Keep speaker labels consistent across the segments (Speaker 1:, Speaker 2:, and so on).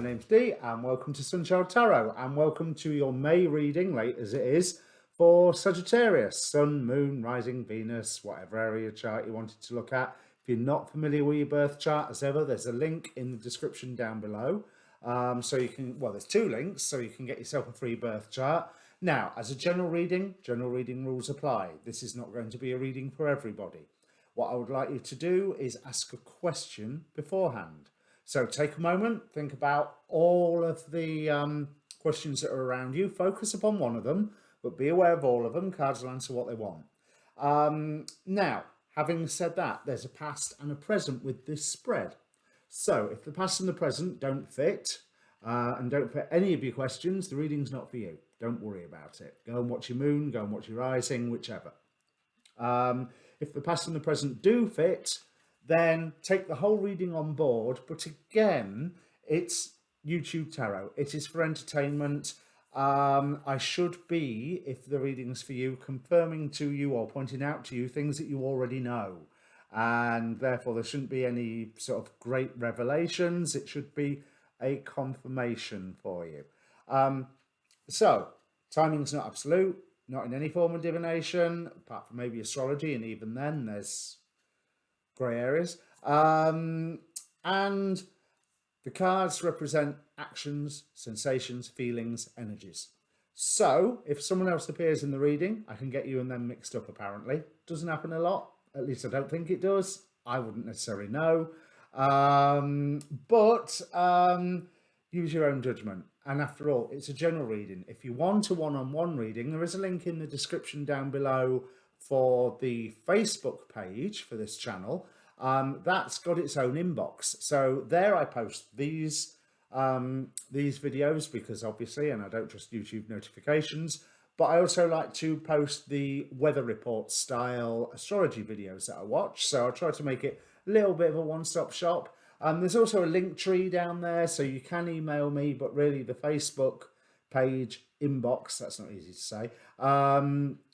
Speaker 1: My name's Dee and welcome to Sunchild Tarot and welcome to your May reading, late as it is, for Sagittarius, Sun, Moon, Rising, Venus, whatever area chart you wanted to look at. If you're not familiar with your birth chart, as ever, there's a link in the description down below. So you can, well, there's two links, so you can get yourself a free birth chart. Now, as a general reading rules apply. This is not going to be a reading for everybody. What I would like you to do is ask a question beforehand. So take a moment, think about all of the questions that are around you, focus upon one of them, but be aware of all of them. Cards will answer what they want. Now, having said that, there's a past and a present with this spread. So if the past and the present don't fit, and don't fit any of your questions, the reading's not for you. Don't worry about it. Go and watch your moon, go and watch your rising, whichever. If the past and the present do fit, then take the whole reading on board. But again, it's YouTube tarot. It is for entertainment. I should be, if the reading's for you, confirming to you or pointing out to you things that you already know. And therefore, there shouldn't be any sort of great revelations. It should be a confirmation for you. So, timing's not absolute, not in any form of divination, apart from maybe astrology, and even then there's grey areas. And the cards represent actions, sensations, feelings, energies. So, if someone else appears in the reading, I can get you and them mixed up, apparently. Doesn't happen a lot, at least I don't think it does. I wouldn't necessarily know. But use your own judgment. And after all, it's a general reading. If you want a one-on-one reading, there is a link in the description down below for the Facebook page for this channel. That's got its own inbox. So there I post these videos because obviously, and I don't trust YouTube notifications, but I also like to post the weather report style astrology videos that I watch. So I try to make it a little bit of a one-stop shop. There's also a link tree down there, so you can email me, but really the Facebook page inbox, that's not easy to say,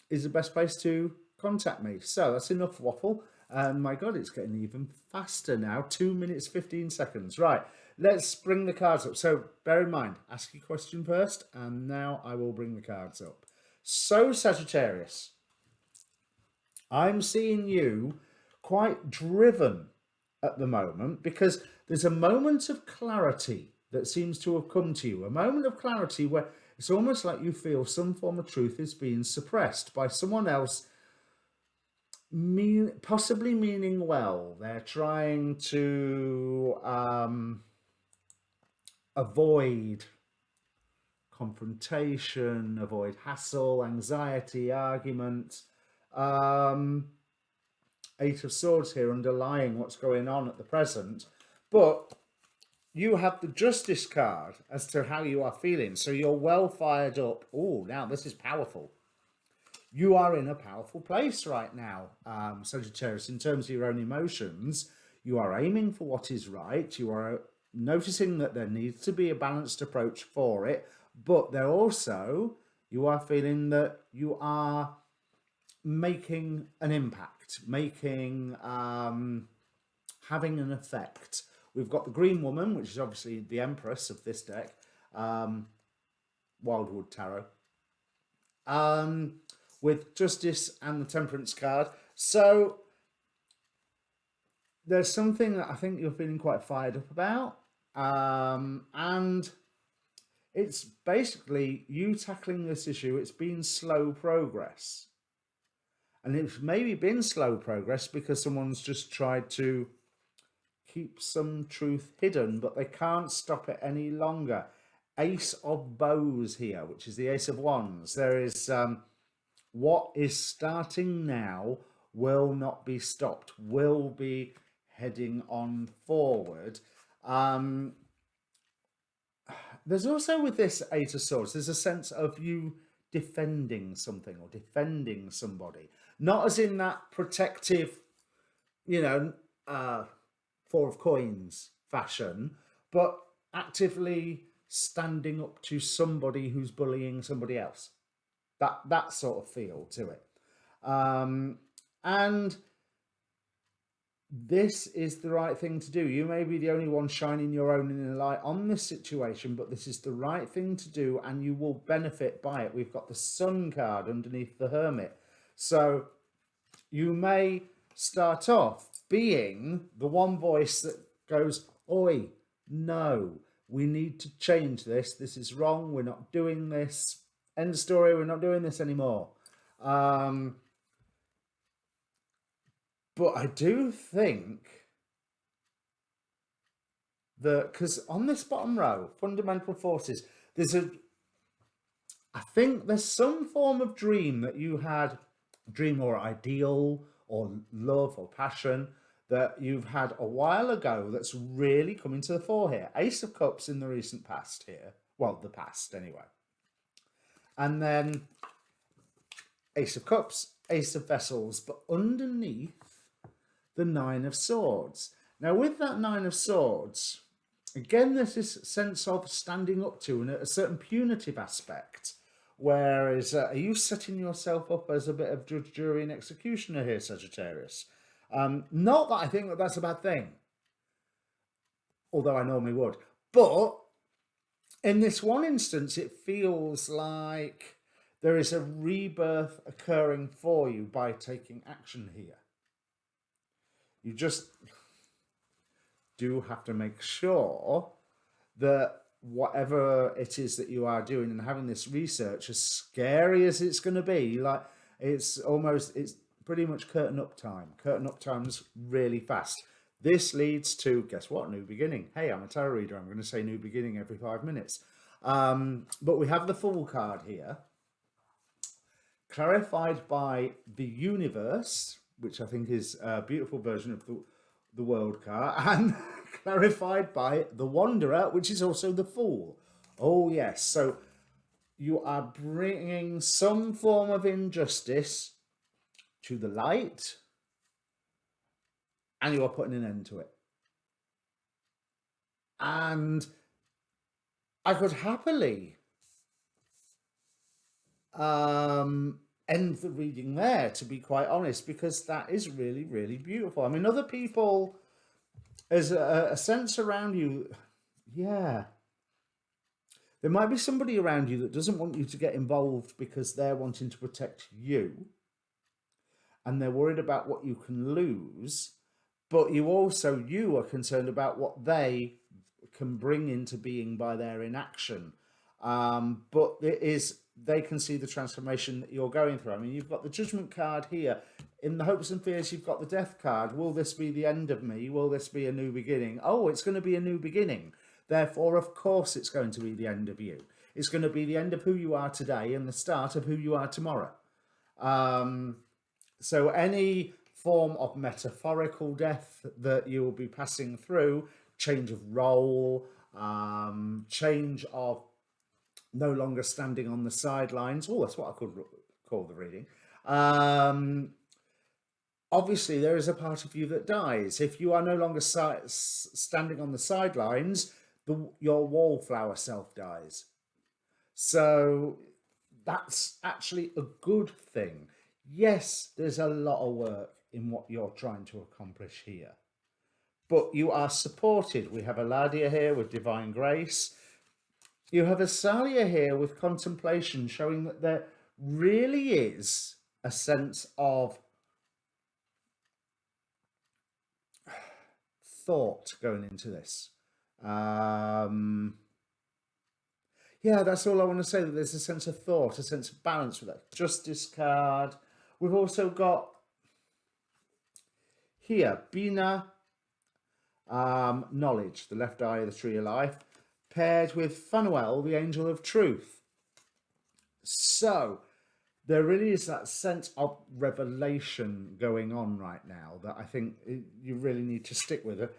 Speaker 1: is the best place to contact me. So that's enough waffle. And my God, it's getting even faster now. 2 minutes, 15 seconds. Right, let's bring the cards up. So bear in mind, ask your question first, and now I will bring the cards up. So Sagittarius, I'm seeing you quite driven at the moment because there's a moment of clarity that seems to have come to you. A moment of clarity where it's almost like you feel some form of truth is being suppressed by someone else, possibly meaning well. They're trying to avoid confrontation, avoid hassle, anxiety, argument. Eight of Swords here underlying what's going on at the present, but you have the Justice card as to how you are feeling, so you're well fired up. Oh, now this is powerful. You are in a powerful place right now, Sagittarius, in terms of your own emotions. You are aiming for what is right. You are noticing that there needs to be a balanced approach for it, but there also, you are feeling that you are making an impact, making, having an effect. We've got the Green Woman, which is obviously the Empress of this deck, Wildwood Tarot, with Justice and the Temperance card. So there's something that I think you're feeling quite fired up about, and it's basically you tackling this issue. It's been slow progress. And it's maybe been slow progress because someone's just tried to keep some truth hidden, but they can't stop it any longer. Ace of Bows here, which is the Ace of Wands. There is what is starting now will not be stopped, will be heading on forward. There's also with this Eight of Swords, there's a sense of you defending something or defending somebody. Not as in that protective, Four of Coins fashion, but actively standing up to somebody who's bullying somebody else. That sort of feel to it. And this is the right thing to do. You may be the only one shining your own inner light on this situation, but this is the right thing to do and you will benefit by it. We've got the Sun card underneath the Hermit. So you may start off being the one voice that goes, oi, no, we need to change this. This is wrong. We're not doing this. End of story. We're not doing this anymore. But I do think that, because on this bottom row, fundamental forces, I think there's some form of dream that you had, dream or ideal or love or passion that you've had a while ago that's really coming to the fore here. Ace of Cups in the recent past here. Well, the past anyway. And then Ace of Cups, Ace of Vessels, but underneath the Nine of Swords. Now, with that Nine of Swords, again, there's this sense of standing up to and a certain punitive aspect. Whereas, are you setting yourself up as a bit of judge, jury, and executioner here, Sagittarius? Not that I think that that's a bad thing, although I normally would. But in this one instance, it feels like there is a rebirth occurring for you by taking action here. You just do have to make sure that whatever it is that you are doing and having this research, as scary as it's going to be, like it's pretty much curtain up time. Curtain up time's really fast. This leads to, guess what, new beginning. Hey, I'm a tarot reader. I'm going to say new beginning every 5 minutes. But we have the Fool card here, clarified by the universe, which I think is a beautiful version of the World card, and clarified by the Wanderer, which is also the Fool. Oh, yes. So you are bringing some form of injustice to the light, and you are putting an end to it. And I could happily end the reading there, to be quite honest, because that is really, really beautiful. I mean, other people, there's a sense around you, yeah. There might be somebody around you that doesn't want you to get involved because they're wanting to protect you and they're worried about what you can lose, but you are concerned about what they can bring into being by their inaction. But they can see the transformation that you're going through. I mean, you've got the Judgment card here. In the hopes and fears, you've got the Death card. Will this be the end of me? Will this be a new beginning? Oh, it's going to be a new beginning. Therefore, of course, it's going to be the end of you. It's going to be the end of who you are today and the start of who you are tomorrow. So any form of metaphorical death that you will be passing through, change of role, change of no longer standing on the sidelines. Oh, that's what I could call the reading. Obviously, there is a part of you that dies. If you are no longer standing on the sidelines, your wallflower self dies. So that's actually a good thing. Yes, there's a lot of work in what you're trying to accomplish here, but you are supported. We have a Ladia here with divine grace. You have a Salia here with contemplation, showing that there really is a sense of thought going into this. Yeah, that's all I want to say, that there's a sense of thought, a sense of balance with that. Justice card. We've also got here, Bina, knowledge, the left eye of the tree of life, paired with Phanuel, the angel of truth. So there really is that sense of revelation going on right now that I think you really need to stick with it.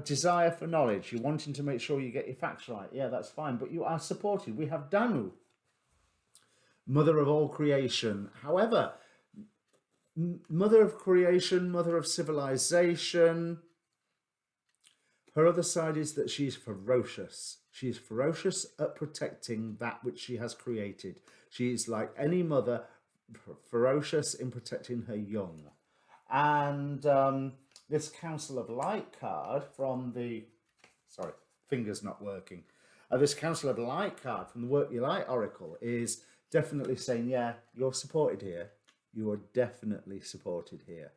Speaker 1: Desire for knowledge. You're wanting to make sure you get your facts right. Yeah, that's fine. But you are supported. We have Danu, mother of all creation. However, mother of creation, mother of civilization. Her other side is that she's ferocious. She is ferocious at protecting that which she has created. She is like any mother, ferocious in protecting her young. And this Council of Light card from the, sorry, finger's not working. This Council of Light card from the Work Your Light Oracle is definitely saying, yeah, you're supported here. You are definitely supported here.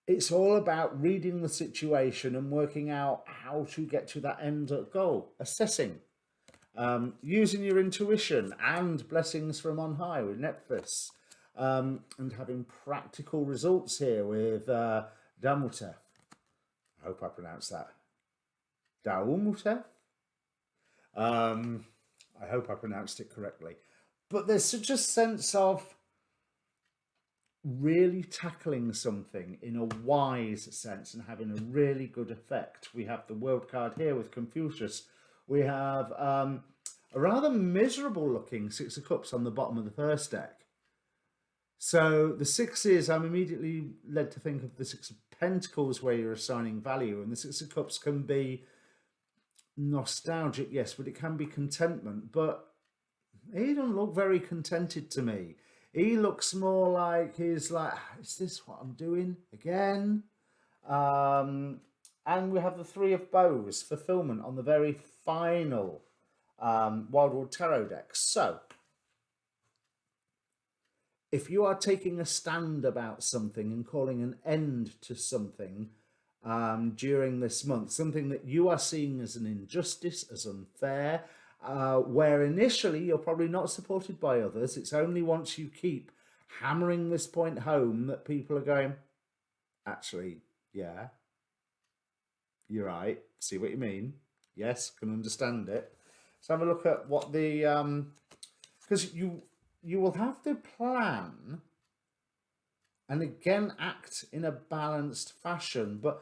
Speaker 1: It's all about reading the situation and working out how to get to that end goal, assessing, using your intuition and blessings from on high with Nephthys, and having practical results here with Damutef. I hope I pronounced that. Daumutef? I hope I pronounced it correctly. But there's such a sense of really tackling something in a wise sense and having a really good effect. We have the World card here with Confucius. We have a rather miserable looking Six of Cups on the bottom of the first deck. So the sixes, I'm immediately led to think of the Six of Pentacles where you're assigning value, and the Six of Cups can be nostalgic, yes, but it can be contentment. But he doesn't look very contented to me. He looks more like he's like, is this what I'm doing again? And we have the Three of Bows, fulfillment, on the very final Wildwood Tarot deck. So, if you are taking a stand about something and calling an end to something during this month, something that you are seeing as an injustice, as unfair, where initially you're probably not supported by others. It's only once you keep hammering this point home that people are going, actually, yeah, you're right. See what you mean? Yes, can understand it. So have a look at what the, because you will have to plan and again act in a balanced fashion. But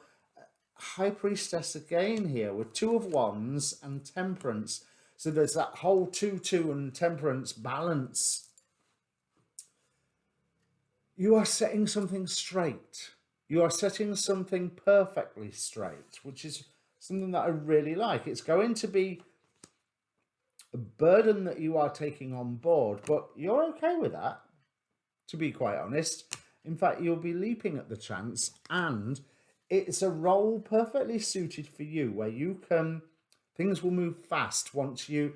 Speaker 1: High Priestess again here with Two of Wands and Temperance. So there's that whole 2-2 and Temperance balance. You are setting something straight. You are setting something perfectly straight, which is something that I really like. It's going to be a burden that you are taking on board, but you're okay with that, to be quite honest. In fact, you'll be leaping at the chance, and it's a role perfectly suited for you where you can, things will move fast once you,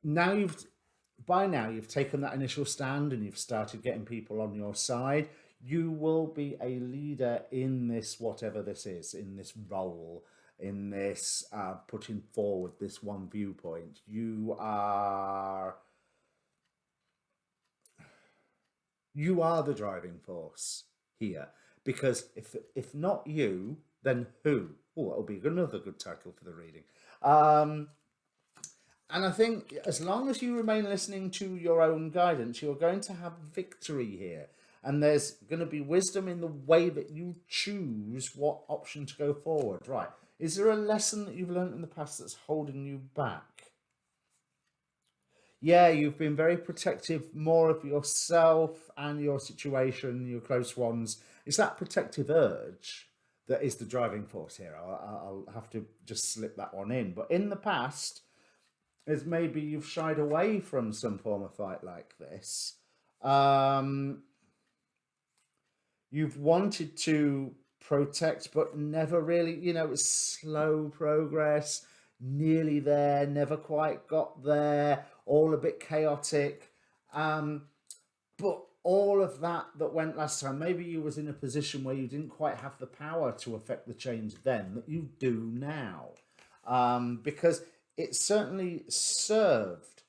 Speaker 1: by now you've taken that initial stand and you've started getting people on your side. You will be a leader in this, whatever this is, in this role, in this putting forward this one viewpoint. You are the driving force here, because if not you, then who? Oh, that'll be another good title for the reading. And I think as long as you remain listening to your own guidance, you're going to have victory here. And there's going to be wisdom in the way that you choose what option to go forward. Right. Is there a lesson that you've learned in the past that's holding you back? Yeah, you've been very protective more of yourself and your situation, your close ones. It's that protective urge that is the driving force here. I'll have to just slip that one in. But in the past, as maybe you've shied away from some form of fight like this. You've wanted to protect, but never really, it's slow progress, nearly there, never quite got there, all a bit chaotic. But all of that went last time, maybe you was in a position where you didn't quite have the power to affect the change then that you do now. Because it certainly served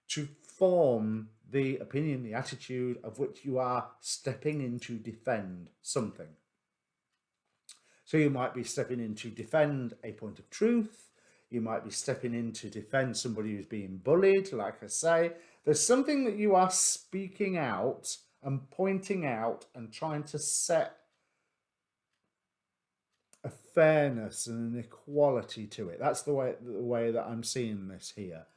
Speaker 1: to form the opinion, the attitude of which you are stepping in to defend something. So you might be stepping in to defend a point of truth. You might be stepping in to defend somebody who's being bullied, like I say. There's something that you are speaking out and pointing out and trying to set a fairness and an equality to it. That's the way that I'm seeing this here.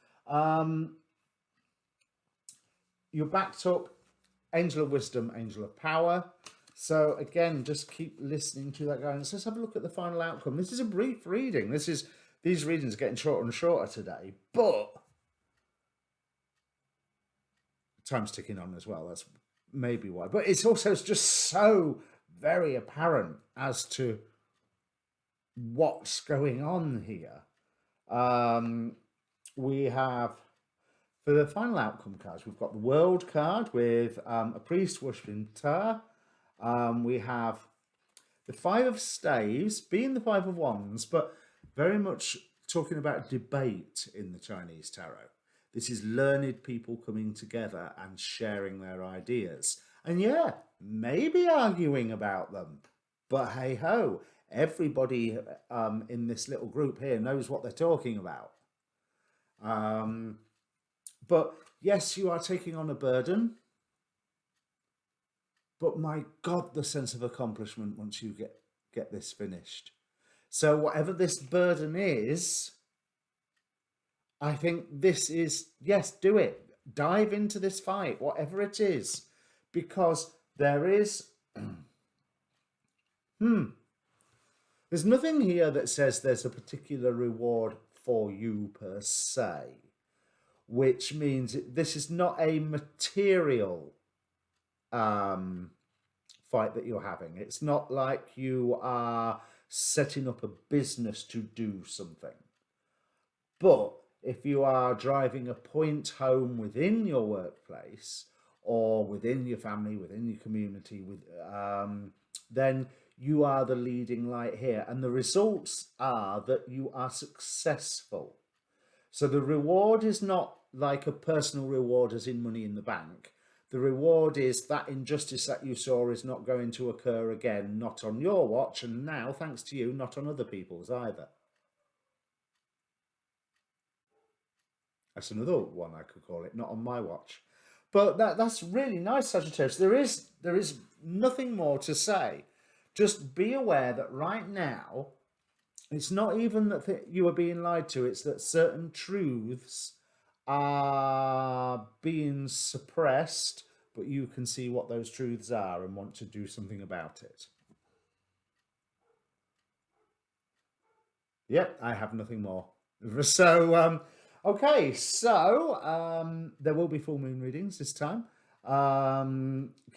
Speaker 1: You're backed up, Angel of Wisdom, Angel of Power. So again, just keep listening to that guidance. Let's have a look at the final outcome. This is a brief reading. These readings are getting shorter and shorter today, but time's ticking on as well. That's maybe why. But it's also just so very apparent as to what's going on here. We have, for the final outcome cards, we've got the World card with a priest worshipping Ptah. We have the Five of Staves being the Five of Wands, but very much talking about debate in the Chinese tarot. This is learned people coming together and sharing their ideas. And yeah, maybe arguing about them. But hey ho, everybody in this little group here knows what they're talking about. But yes, you are taking on a burden. But my God, the sense of accomplishment once you get this finished. So whatever this burden is, I think this is, yes, do it. Dive into this fight, whatever it is, because there is, there's nothing here that says there's a particular reward for you per se, which means this is not a material fight that you're having. It's not like you are setting up a business to do something. But if you are driving a point home within your workplace or within your family, within your community, then you are the leading light here. And the results are that you are successful. So the reward is not like a personal reward as in money in the bank. The reward is that injustice that you saw is not going to occur again, not on your watch, and now, thanks to you, not on other people's either. That's another one I could call it, not on my watch. But that's really nice, Sagittarius. There is nothing more to say. Just be aware that right now, it's not even that you are being lied to, it's that certain truths are being suppressed, but you can see what those truths are and want to do something about it. Yep, I have nothing more. So, okay, so there will be full moon readings this time.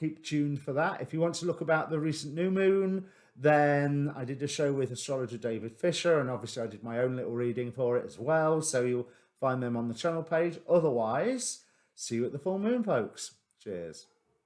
Speaker 1: Keep tuned for that. If you want to look about the recent new moon, then I did a show with astrologer David Fisher, and obviously I did my own little reading for it as well. So you'll find them on the channel page. Otherwise, see you at the full moon, folks. Cheers.